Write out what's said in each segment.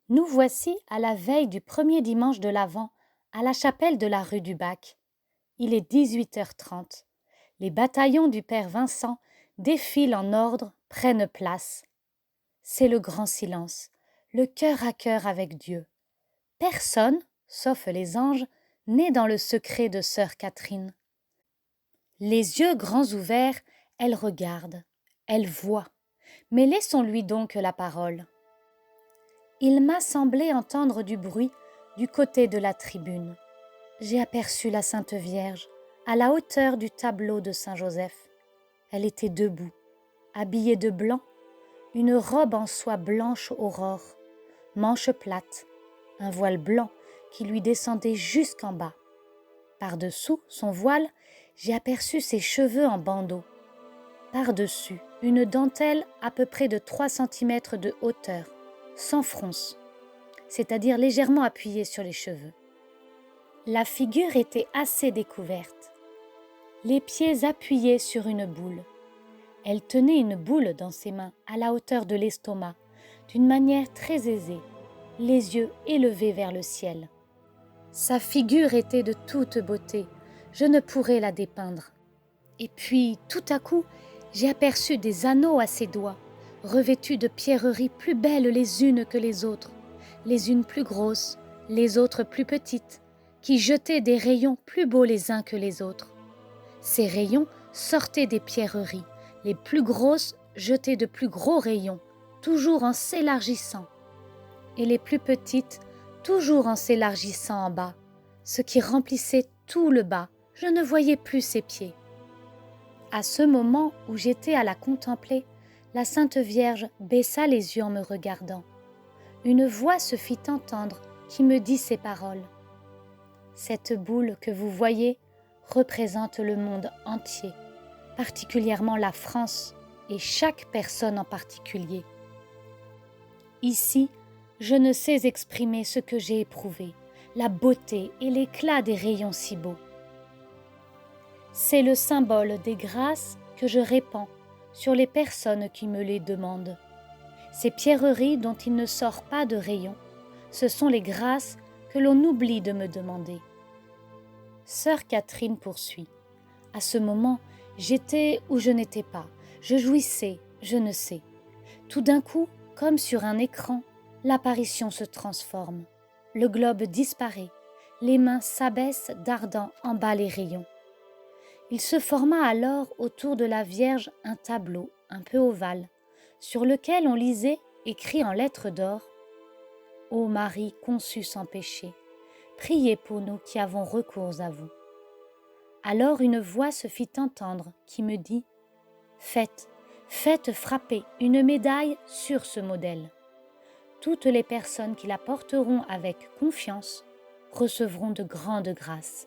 Nous voici à la veille du premier dimanche de l'Avent, à la chapelle de la rue du Bac. Il est 18h30. Les bataillons du père Vincent défilent en ordre, prennent place. C'est le grand silence, le cœur à cœur avec Dieu. Personne, sauf les anges, n'est dans le secret de sœur Catherine. Les yeux grands ouverts, elle regarde, elle voit. Mais laissons-lui donc la parole. Il m'a semblé entendre du bruit du côté de la tribune. J'ai aperçu la Sainte Vierge, à la hauteur du tableau de Saint-Joseph. Elle était debout, habillée de blanc, une robe en soie blanche aurore, manches plates, un voile blanc qui lui descendait jusqu'en bas. Par-dessous son voile, j'ai aperçu ses cheveux en bandeau. Par-dessus, une dentelle à peu près de 3 centimètres de hauteur, sans fronce, c'est-à-dire légèrement appuyée sur les cheveux. La figure était assez découverte, les pieds appuyés sur une boule. Elle tenait une boule dans ses mains, à la hauteur de l'estomac, d'une manière très aisée, les yeux élevés vers le ciel. Sa figure était de toute beauté, je ne pourrais la dépeindre. Et puis, tout à coup, j'ai aperçu des anneaux à ses doigts, revêtus de pierreries plus belles les unes que les autres, les unes plus grosses, les autres plus petites, qui jetaient des rayons plus beaux les uns que les autres. Ces rayons sortaient des pierreries, les plus grosses jetaient de plus gros rayons, toujours en s'élargissant, et les plus petites, toujours en s'élargissant en bas, ce qui remplissait tout le bas. Je ne voyais plus ses pieds. À ce moment où j'étais à la contempler, la Sainte Vierge baissa les yeux en me regardant. Une voix se fit entendre qui me dit ces paroles. Cette boule que vous voyez représente le monde entier, particulièrement la France et chaque personne en particulier. Ici, je ne sais exprimer ce que j'ai éprouvé, la beauté et l'éclat des rayons si beaux. C'est le symbole des grâces que je répands sur les personnes qui me les demandent. Ces pierreries dont il ne sort pas de rayons, ce sont les grâces que l'on oublie de me demander. Sœur Catherine poursuit. À ce moment, j'étais où je n'étais pas. Je jouissais, je ne sais. Tout d'un coup, comme sur un écran, l'apparition se transforme. Le globe disparaît. Les mains s'abaissent dardant en bas les rayons. Il se forma alors autour de la Vierge un tableau un peu ovale, sur lequel on lisait, écrit en lettres d'or, « Ô Marie conçue sans péché, priez pour nous qui avons recours à vous. » Alors une voix se fit entendre qui me dit « Faites frapper une médaille sur ce modèle. Toutes les personnes qui la porteront avec confiance recevront de grandes grâces. »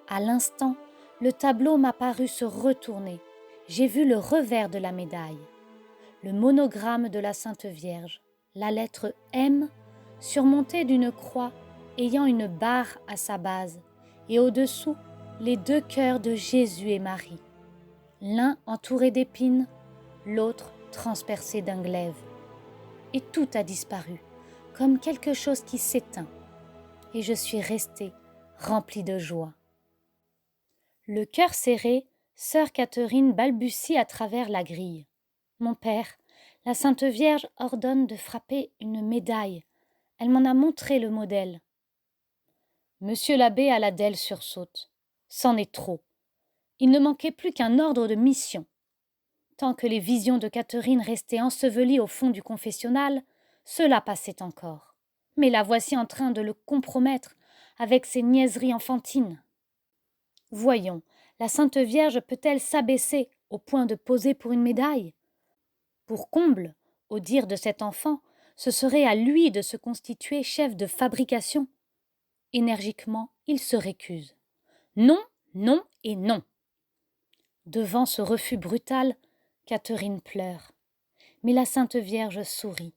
À l'instant, le tableau m'a paru se retourner. J'ai vu le revers de la médaille, le monogramme de la Sainte Vierge, la lettre M surmontée d'une croix ayant une barre à sa base, et au-dessous, les 2 cœurs de Jésus et Marie, l'un entouré d'épines, l'autre transpercé d'un glaive. Et tout a disparu, comme quelque chose qui s'éteint, et je suis restée remplie de joie. Le cœur serré, sœur Catherine balbutie à travers la grille. « Mon père, la Sainte Vierge ordonne de frapper une médaille. Elle m'en a montré le modèle. » Monsieur l'abbé Aladel sursaute. C'en est trop. Il ne manquait plus qu'un ordre de mission. Tant que les visions de Catherine restaient ensevelies au fond du confessionnal, cela passait encore. Mais la voici en train de le compromettre avec ses niaiseries enfantines. Voyons, la Sainte Vierge peut-elle s'abaisser au point de poser pour une médaille? Pour comble, au dire de cet enfant, ce serait à lui de se constituer chef de fabrication. Énergiquement, il se récuse. Non, non et non. Devant ce refus brutal, Catherine pleure. Mais la Sainte Vierge sourit.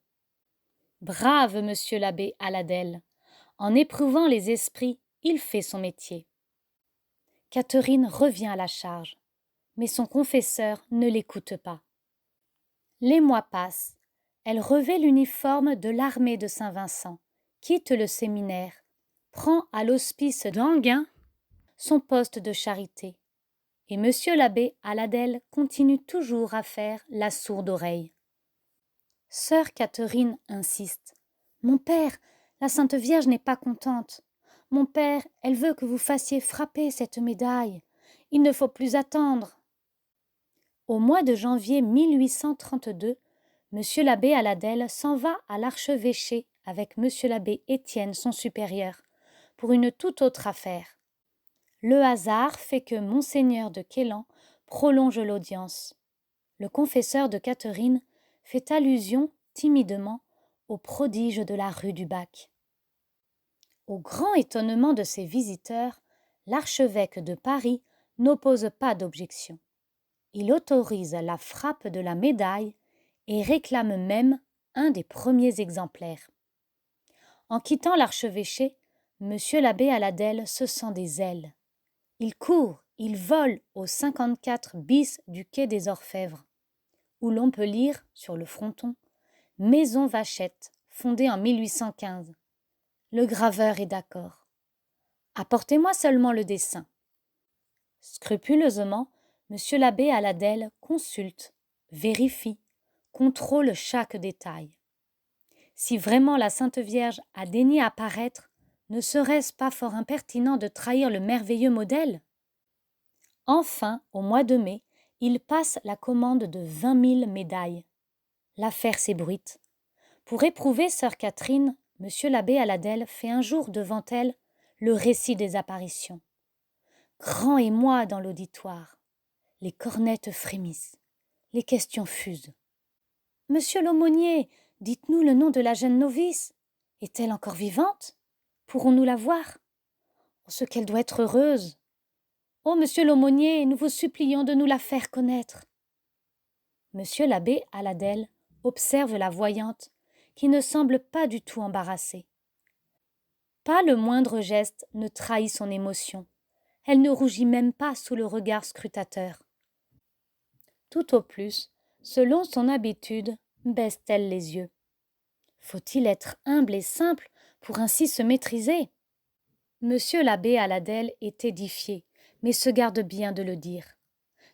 Brave monsieur l'abbé Aladel, en éprouvant les esprits, il fait son métier. Catherine revient à la charge, mais son confesseur ne l'écoute pas. Les mois passent, elle revêt l'uniforme de l'armée de Saint-Vincent, quitte le séminaire, prend à l'hospice d'Enghien son poste de charité. Et monsieur l'abbé Aladel continue toujours à faire la sourde oreille. Sœur Catherine insiste. « Mon père, la Sainte Vierge n'est pas contente. Mon père, elle veut que vous fassiez frapper cette médaille. Il ne faut plus attendre. » Au mois de janvier 1832, monsieur l'abbé Aladel s'en va à l'archevêché avec monsieur l'abbé Étienne, son supérieur, pour une toute autre affaire. Le hasard fait que monseigneur de Quélan prolonge l'audience. Le confesseur de Catherine fait allusion timidement au prodige de la rue du Bac. Au grand étonnement de ses visiteurs, l'archevêque de Paris n'oppose pas d'objection. Il autorise la frappe de la médaille et réclame même un des premiers exemplaires. En quittant l'archevêché, monsieur l'abbé Aladel se sent des ailes. Il court, il vole au 54 bis du quai des Orfèvres, où l'on peut lire, sur le fronton, « Maison Vachette, fondée en 1815 ». Le graveur est d'accord. « Apportez-moi seulement le dessin. » Scrupuleusement, monsieur l'abbé Aladel consulte, vérifie, contrôle chaque détail. Si vraiment la Sainte Vierge a daigné apparaître, ne serait-ce pas fort impertinent de trahir le merveilleux modèle? Enfin, au mois de mai, il passe la commande de 20 000 médailles. L'affaire s'ébruite. Pour éprouver sœur Catherine, monsieur l'abbé Aladel fait un jour devant elle le récit des apparitions. Grand émoi dans l'auditoire. Les cornettes frémissent. Les questions fusent. « Monsieur l'aumônier, dites-nous le nom de la jeune novice. Est-elle encore vivante? Pourrons-nous la voir? Oh, ce qu'elle doit être heureuse! Oh, monsieur l'aumônier, nous vous supplions de nous la faire connaître. » Monsieur l'abbé Aladel observe la voyante, qui ne semble pas du tout embarrassée. Pas le moindre geste ne trahit son émotion. Elle ne rougit même pas sous le regard scrutateur. Tout au plus, selon son habitude, baisse-t-elle les yeux. Faut-il être humble et simple pour ainsi se maîtriser? Monsieur l'abbé Aladel est édifié, mais se garde bien de le dire.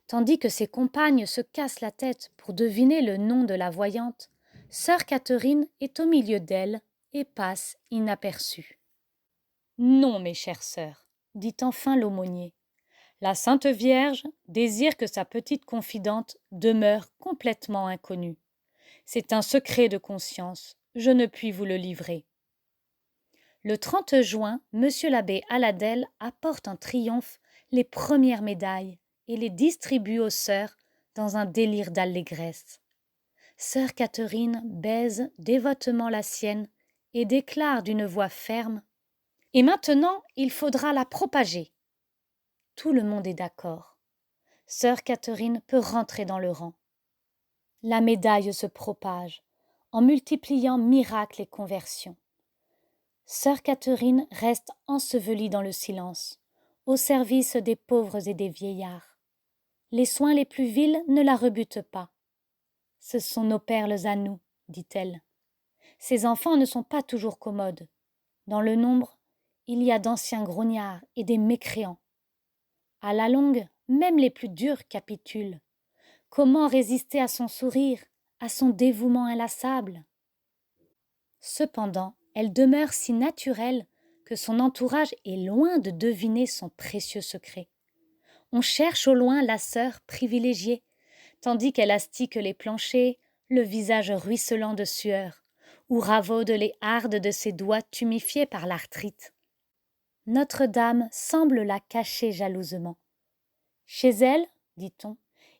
Tandis que ses compagnes se cassent la tête pour deviner le nom de la voyante, sœur Catherine est au milieu d'elles et passe inaperçue. « Non, mes chères sœurs, dit enfin l'aumônier, la Sainte Vierge désire que sa petite confidente demeure complètement inconnue. C'est un secret de conscience, je ne puis vous le livrer. » Le 30 juin, monsieur l'abbé Aladel apporte en triomphe les premières médailles et les distribue aux sœurs dans un délire d'allégresse. Sœur Catherine baise dévotement la sienne et déclare d'une voix ferme « Et maintenant, il faudra la propager. » Tout le monde est d'accord. Sœur Catherine peut rentrer dans le rang. La médaille se propage, en multipliant miracles et conversions. Sœur Catherine reste ensevelie dans le silence, au service des pauvres et des vieillards. Les soins les plus vils ne la rebutent pas. « Ce sont nos perles à nous, dit-elle. Ces enfants ne sont pas toujours commodes. Dans le nombre, il y a d'anciens grognards et des mécréants. À la longue, même les plus durs capitulent. Comment résister à son sourire, à son dévouement inlassable? Cependant, elle demeure si naturelle que son entourage est loin de deviner son précieux secret. On cherche au loin la sœur privilégiée, tandis qu'elle astique les planchers, le visage ruisselant de sueur, ou ravaude les hardes de ses doigts tuméfiés par l'arthrite. Notre-Dame semble la cacher jalousement. Chez elle, dit-on,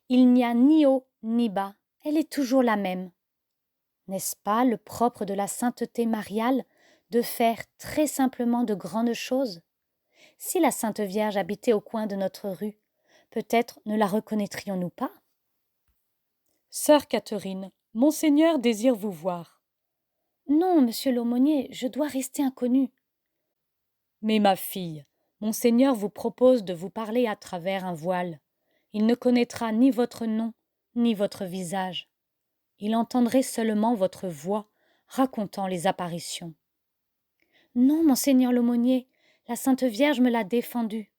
il n'y a ni haut ni bas, elle est toujours la même. N'est-ce pas le propre de la sainteté mariale de faire très simplement de grandes choses? Si la Sainte Vierge habitait au coin de notre rue, peut-être ne la reconnaîtrions-nous pas? Sœur Catherine, monseigneur désire vous voir. Non, monsieur l'aumônier, je dois rester inconnue. Mais ma fille, monseigneur vous propose de vous parler à travers un voile. Il ne connaîtra ni votre nom, ni votre visage. il entendrait seulement votre voix racontant les apparitions. Non, monseigneur l'aumônier, la Sainte Vierge me l'a défendu.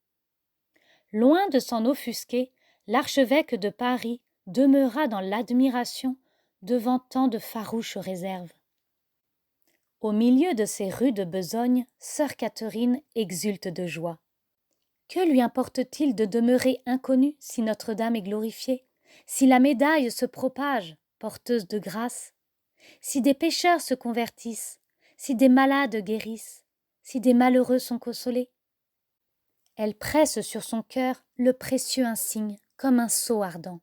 Loin de s'en offusquer, l'archevêque de Paris demeura dans l'admiration devant tant de farouches réserves. Au milieu de ces rues de besogne, sœur Catherine exulte de joie. Que lui importe-t-il de demeurer inconnue si Notre-Dame est glorifiée, si la médaille se propage, porteuse de grâce, si des pécheurs se convertissent, si des malades guérissent, si des malheureux sont consolés? Elle presse sur son cœur le précieux insigne comme un sceau ardent.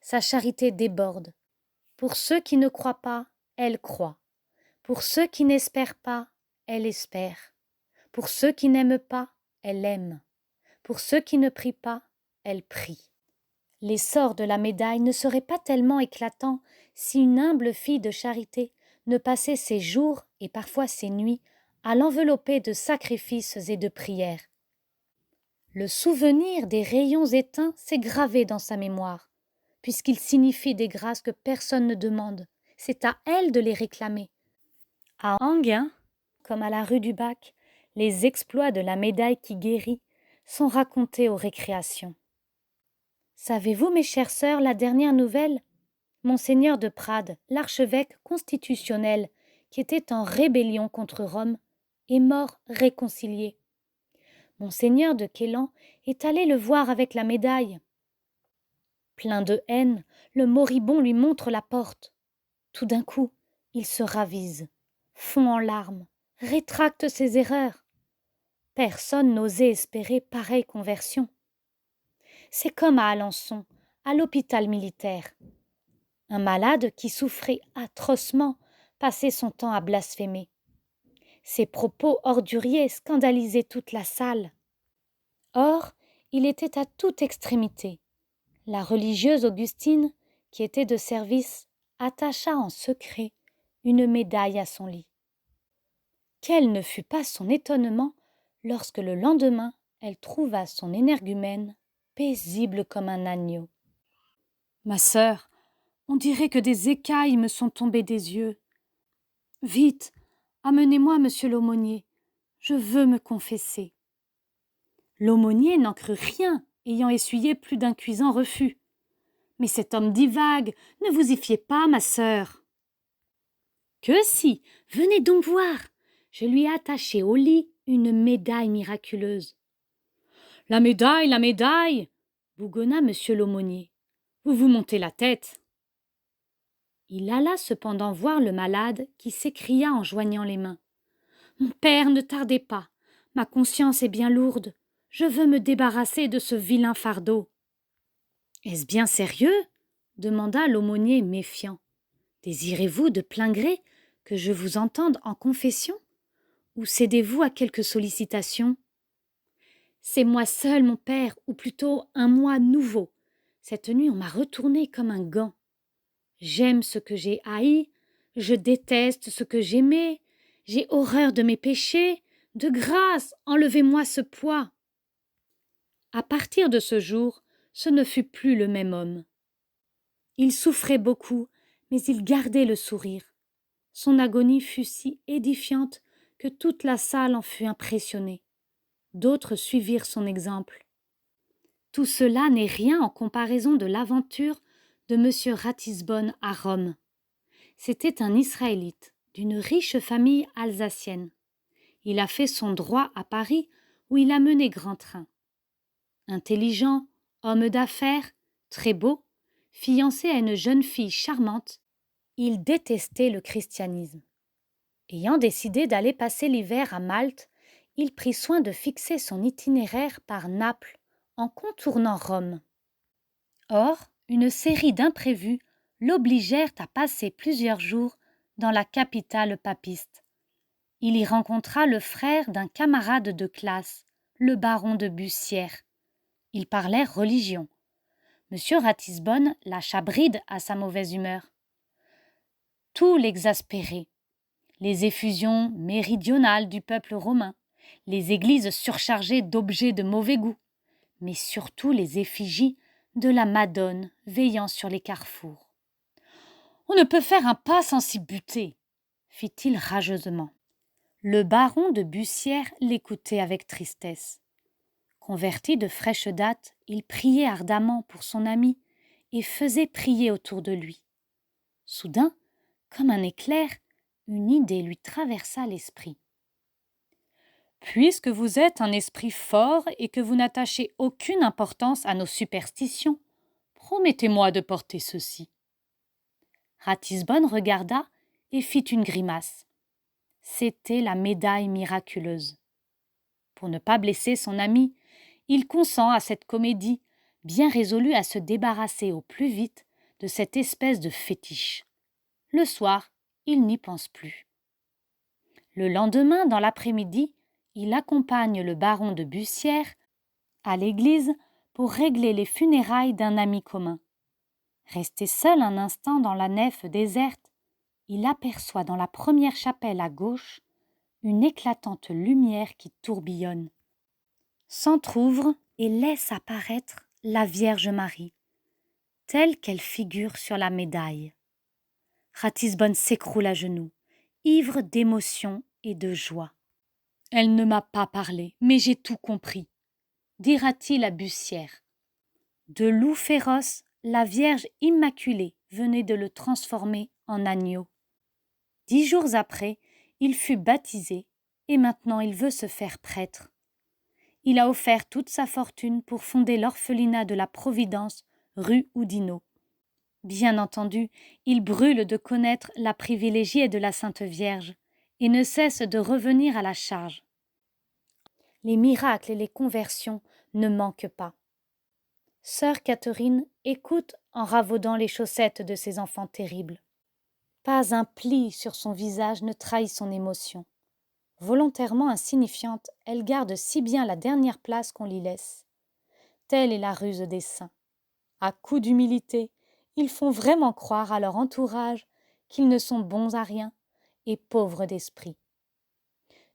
Sa charité déborde. Pour ceux qui ne croient pas, elle croit. Pour ceux qui n'espèrent pas, elle espère. Pour ceux qui n'aiment pas, elle aime. Pour ceux qui ne prient pas, elle prie. L'essor de la médaille ne serait pas tellement éclatant si une humble fille de charité ne passait ses jours et parfois ses nuits à l'envelopper de sacrifices et de prières. Le souvenir des rayons éteints s'est gravé dans sa mémoire, puisqu'il signifie des grâces que personne ne demande. C'est à elle de les réclamer. À Enghien, comme à la rue du Bac, les exploits de la médaille qui guérit sont racontés aux récréations. Savez-vous, mes chères sœurs, la dernière nouvelle? Monseigneur de Prades, l'archevêque constitutionnel, qui était en rébellion contre Rome, est mort réconcilié. Monseigneur de Quélan est allé le voir avec la médaille. Plein de haine, le moribond lui montre la porte. Tout d'un coup, il se ravise, fond en larmes, rétracte ses erreurs. Personne n'osait espérer pareille conversion. C'est comme à Alençon, à l'hôpital militaire. Un malade qui souffrait atrocement passait son temps à blasphémer. Ses propos orduriers scandalisaient toute la salle. Or, il était à toute extrémité. La religieuse Augustine, qui était de service, attacha en secret une médaille à son lit. Quel ne fut pas son étonnement lorsque le lendemain elle trouva son énergumène paisible comme un agneau. « Ma sœur, on dirait que des écailles me sont tombées des yeux. Vite, amenez-moi monsieur l'aumônier, je veux me confesser. » L'aumônier n'en crut rien, ayant essuyé plus d'un cuisant refus. « Mais cet homme divague, ne vous y fiez pas, ma sœur. »« Que si, venez donc voir, je lui ai attaché au lit une médaille miraculeuse. »« La médaille !» bougonna monsieur l'aumônier. « Vous vous montez la tête. » Il alla cependant voir le malade qui s'écria en joignant les mains. « Mon père, ne tardez pas, ma conscience est bien lourde. Je veux me débarrasser de ce vilain fardeau. »« Est-ce bien sérieux ?» demanda l'aumônier méfiant. « Désirez-vous de plein gré que je vous entende en confession? Ou cédez-vous à quelque sollicitation? »« C'est moi seul, mon père, ou plutôt un moi nouveau. Cette nuit on m'a retourné comme un gant. J'aime ce que j'ai haï, je déteste ce que j'aimais, j'ai horreur de mes péchés. De grâce, enlevez-moi ce poids. » À partir de ce jour, ce ne fut plus le même homme. Il souffrait beaucoup, mais il gardait le sourire. Son agonie fut si édifiante que toute la salle en fut impressionnée. D'autres suivirent son exemple. Tout cela n'est rien en comparaison de l'aventure de M. Ratisbonne à Rome. C'était un Israélite, d'une riche famille alsacienne. Il a fait son droit à Paris, où il a mené grand train. Intelligent, homme d'affaires, très beau, fiancé à une jeune fille charmante, il détestait le christianisme. Ayant décidé d'aller passer l'hiver à Malte, il prit soin de fixer son itinéraire par Naples, en contournant Rome. Or, une série d'imprévus l'obligèrent à passer plusieurs jours dans la capitale papiste. Il y rencontra le frère d'un camarade de classe, le baron de Bussière. Ils parlèrent religion. M. Ratisbonne lâcha bride à sa mauvaise humeur. Tout l'exaspérait. Les effusions méridionales du peuple romain, les églises surchargées d'objets de mauvais goût, mais surtout les effigies de la Madone veillant sur les carrefours. On ne peut faire un pas sans s'y buter, fit-il rageusement. Le baron de Bussière l'écoutait avec tristesse. Converti de fraîche date, il priait ardemment pour son ami et faisait prier autour de lui. Soudain, comme un éclair, une idée lui traversa l'esprit. Puisque vous êtes un esprit fort et que vous n'attachez aucune importance à nos superstitions, promettez-moi de porter ceci. Ratisbonne regarda et fit une grimace. C'était la médaille miraculeuse. Pour ne pas blesser son ami, il consent à cette comédie, bien résolu à se débarrasser au plus vite de cette espèce de fétiche. Le soir, il n'y pense plus. Le lendemain, dans l'après-midi, il accompagne le baron de Bussière à l'église pour régler les funérailles d'un ami commun. Resté seul un instant dans la nef déserte, il aperçoit dans la première chapelle à gauche une éclatante lumière qui tourbillonne, s'entr'ouvre et laisse apparaître la Vierge Marie, telle qu'elle figure sur la médaille. Ratisbonne s'écroule à genoux, ivre d'émotion et de joie. « Elle ne m'a pas parlé, mais j'ai tout compris », dira-t-il à Bussière. De loup féroce, la Vierge Immaculée venait de le transformer en agneau. 10 jours après, il fut baptisé et maintenant il veut se faire prêtre. Il a offert toute sa fortune pour fonder l'orphelinat de la Providence, rue Oudinot. Bien entendu, il brûle de connaître la privilégiée de la Sainte Vierge et ne cesse de revenir à la charge. Les miracles et les conversions ne manquent pas. Sœur Catherine écoute en ravaudant les chaussettes de ses enfants terribles. Pas un pli sur son visage ne trahit son émotion. Volontairement insignifiante, elle garde si bien la dernière place qu'on l'y laisse. Telle est la ruse des saints. À coup d'humilité, ils font vraiment croire à leur entourage qu'ils ne sont bons à rien et pauvres d'esprit.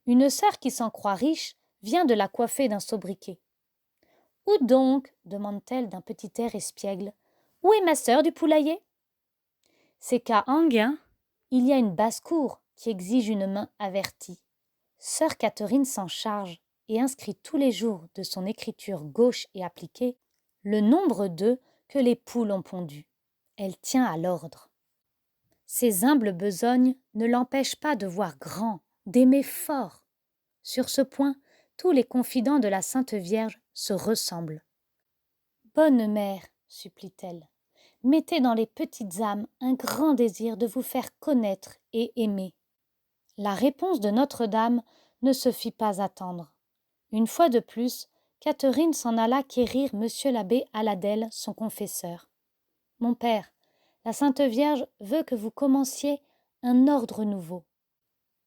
Une sœur qui s'en croit riche vient de la coiffer d'un sobriquet. « Où donc ?» demande-t-elle d'un petit air espiègle. « Où est ma sœur du poulailler ?» C'est qu'à Enghien, il y a une basse-cour qui exige une main avertie. Sœur Catherine s'en charge et inscrit tous les jours de son écriture gauche et appliquée le nombre d'œufs que les poules ont pondus. Elle tient à l'ordre. Ses humbles besognes ne l'empêchent pas de voir grand, d'aimer fort. Sur ce point, tous les confidents de la Sainte Vierge se ressemblent. « Bonne mère, supplie-t-elle, mettez dans les petites âmes un grand désir de vous faire connaître et aimer. » La réponse de Notre-Dame ne se fit pas attendre. Une fois de plus, Catherine s'en alla quérir monsieur l'abbé Aladel, son confesseur. « Mon père, la Sainte Vierge veut que vous commenciez un ordre nouveau. »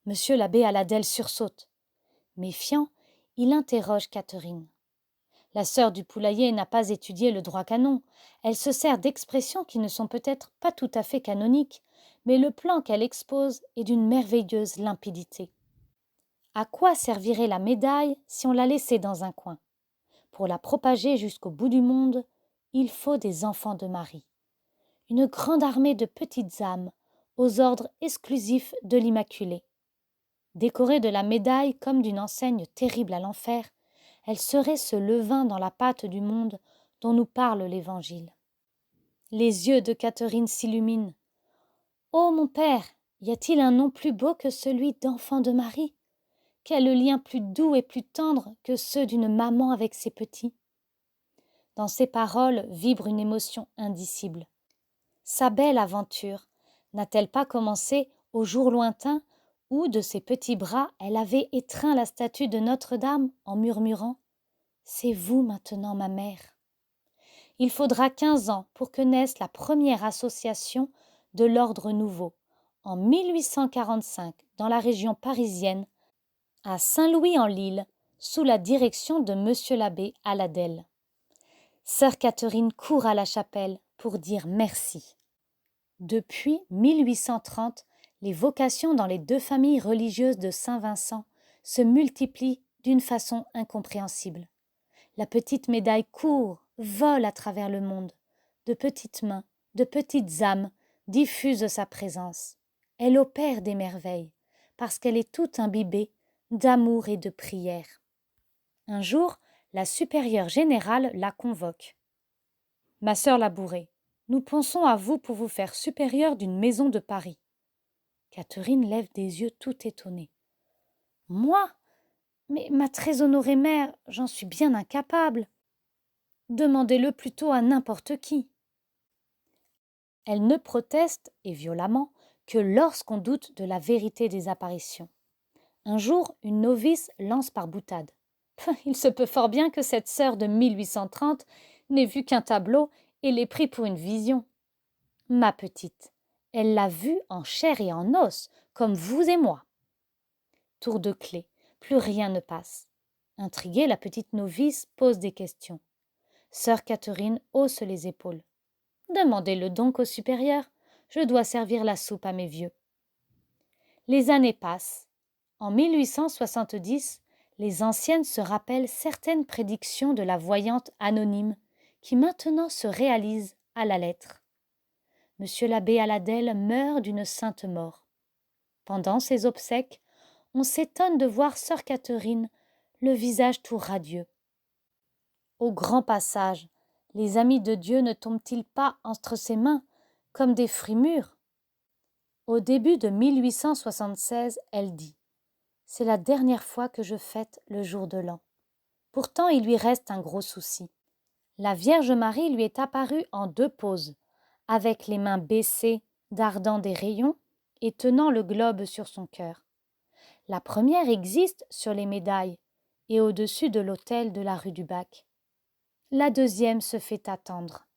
Monsieur l'abbé Aladel sursaute. Méfiant, il interroge Catherine. La sœur du poulailler n'a pas étudié le droit canon. Elle se sert d'expressions qui ne sont peut-être pas tout à fait canoniques, mais le plan qu'elle expose est d'une merveilleuse limpidité. À quoi servirait la médaille si on la laissait dans un coin? Pour la propager jusqu'au bout du monde, il faut des enfants de Marie. Une grande armée de petites âmes, aux ordres exclusifs de l'Immaculée. Décorée de la médaille comme d'une enseigne terrible à l'enfer, elle serait ce levain dans la pâte du monde dont nous parle l'Évangile. Les yeux de Catherine s'illuminent. « Ô mon père, y a-t-il un nom plus beau que celui d'enfant de Marie? Quel lien plus doux et plus tendre que ceux d'une maman avec ses petits ?» Dans ces paroles vibre une émotion indicible. Sa belle aventure n'a-t-elle pas commencé au jour lointain où, de ses petits bras, elle avait étreint la statue de Notre-Dame en murmurant « C'est vous maintenant ma mère ». Il faudra 15 ans pour que naisse la première association de l'Ordre Nouveau, en 1845, dans la région parisienne, à Saint-Louis-en-l'Île, sous la direction de monsieur l'abbé Aladel. Sœur Catherine court à la chapelle pour dire merci. Depuis 1830, les vocations dans les 2 familles religieuses de Saint-Vincent se multiplient d'une façon incompréhensible. La petite médaille court, vole à travers le monde. De petites mains, de petites âmes diffuse sa présence. Elle opère des merveilles, parce qu'elle est toute imbibée d'amour et de prière. Un jour, la supérieure générale la convoque. « Ma sœur Labouré, nous pensons à vous pour vous faire supérieure d'une maison de Paris. » Catherine lève des yeux tout étonnée. « Moi ? Mais ma très honorée mère, j'en suis bien incapable. Demandez-le plutôt à n'importe qui. » Elle ne proteste, et violemment, que lorsqu'on doute de la vérité des apparitions. Un jour, une novice lance par boutade. « Il se peut fort bien que cette sœur de 1830 n'ait vu qu'un tableau et l'ait pris pour une vision. Ma petite, elle l'a vu en chair et en os, comme vous et moi. » Tour de clé, plus rien ne passe. Intriguée, la petite novice pose des questions. Sœur Catherine hausse les épaules. « Demandez-le donc au supérieur, je dois servir la soupe à mes vieux. » Les années passent. En 1870, les anciennes se rappellent certaines prédictions de la voyante anonyme qui maintenant se réalisent à la lettre. Monsieur l'abbé Aladel meurt d'une sainte mort. Pendant ses obsèques, on s'étonne de voir sœur Catherine, le visage tout radieux. Au grand passage, les amis de Dieu ne tombent-ils pas entre ses mains comme des fruits mûrs? Au début de 1876, elle dit « C'est la dernière fois que je fête le jour de l'an. » Pourtant, il lui reste un gros souci. La Vierge Marie lui est apparue en 2 poses, avec les mains baissées, dardant des rayons et tenant le globe sur son cœur. La première existe sur les médailles et au-dessus de l'autel de la rue du Bac. La deuxième se fait attendre.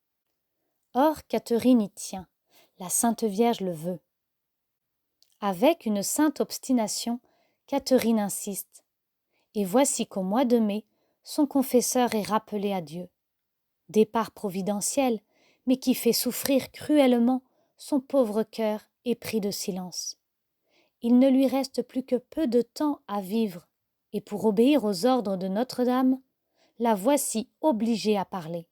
Or, Catherine y tient. La Sainte Vierge le veut. Avec une sainte obstination, Catherine insiste. Et voici qu'au mois de mai, son confesseur est rappelé à Dieu. Départ providentiel, mais qui fait souffrir cruellement son pauvre cœur épris de silence. Il ne lui reste plus que peu de temps à vivre, et pour obéir aux ordres de Notre-Dame, la voici obligée à parler.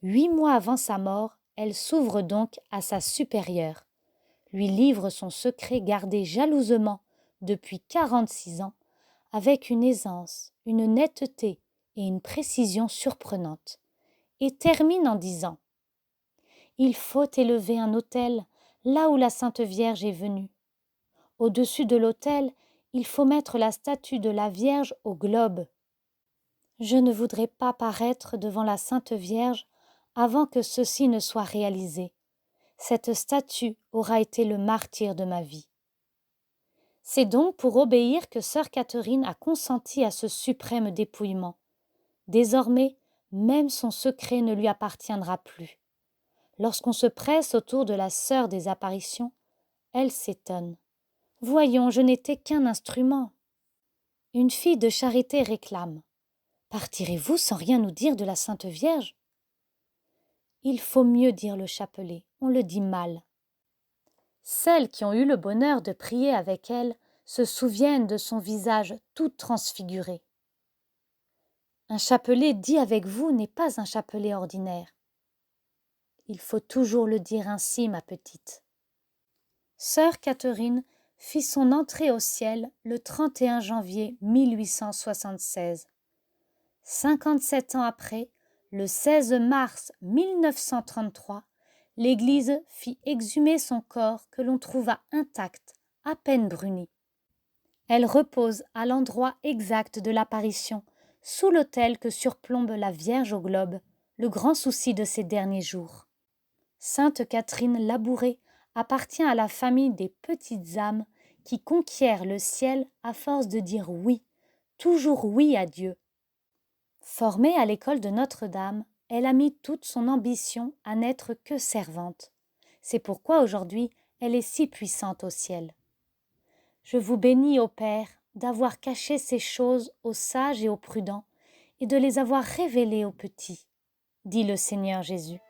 8 mois avant sa mort, elle s'ouvre donc à sa supérieure, lui livre son secret gardé jalousement depuis 46 ans, avec une aisance, une netteté et une précision surprenantes, et termine en disant « Il faut élever un autel là où la Sainte Vierge est venue. Au-dessus de l'autel, il faut mettre la statue de la Vierge au globe. Je ne voudrais pas paraître devant la Sainte Vierge avant que ceci ne soit réalisé. Cette statue aura été le martyr de ma vie. » C'est donc pour obéir que sœur Catherine a consenti à ce suprême dépouillement. Désormais, même son secret ne lui appartiendra plus. Lorsqu'on se presse autour de la sœur des apparitions, elle s'étonne. « Voyons, je n'étais qu'un instrument. » Une fille de charité réclame. « Partirez-vous sans rien nous dire de la Sainte Vierge ?» Il faut mieux dire le chapelet, on le dit mal. Celles qui ont eu le bonheur de prier avec elle se souviennent de son visage tout transfiguré. Un chapelet dit avec vous n'est pas un chapelet ordinaire. Il faut toujours le dire ainsi, ma petite. Sœur Catherine fit son entrée au ciel le 31 janvier 1876. 57 ans après, le 16 mars 1933, l'Église fit exhumer son corps que l'on trouva intact, à peine bruni. Elle repose à l'endroit exact de l'apparition, sous l'autel que surplombe la Vierge au globe, le grand souci de ces derniers jours. Sainte Catherine Labouré appartient à la famille des petites âmes qui conquièrent le ciel à force de dire oui, toujours oui à Dieu. Formée à l'école de Notre-Dame, elle a mis toute son ambition à n'être que servante. C'est pourquoi aujourd'hui elle est si puissante au ciel. Je vous bénis, ô Père, d'avoir caché ces choses aux sages et aux prudents, et de les avoir révélées aux petits, dit le Seigneur Jésus.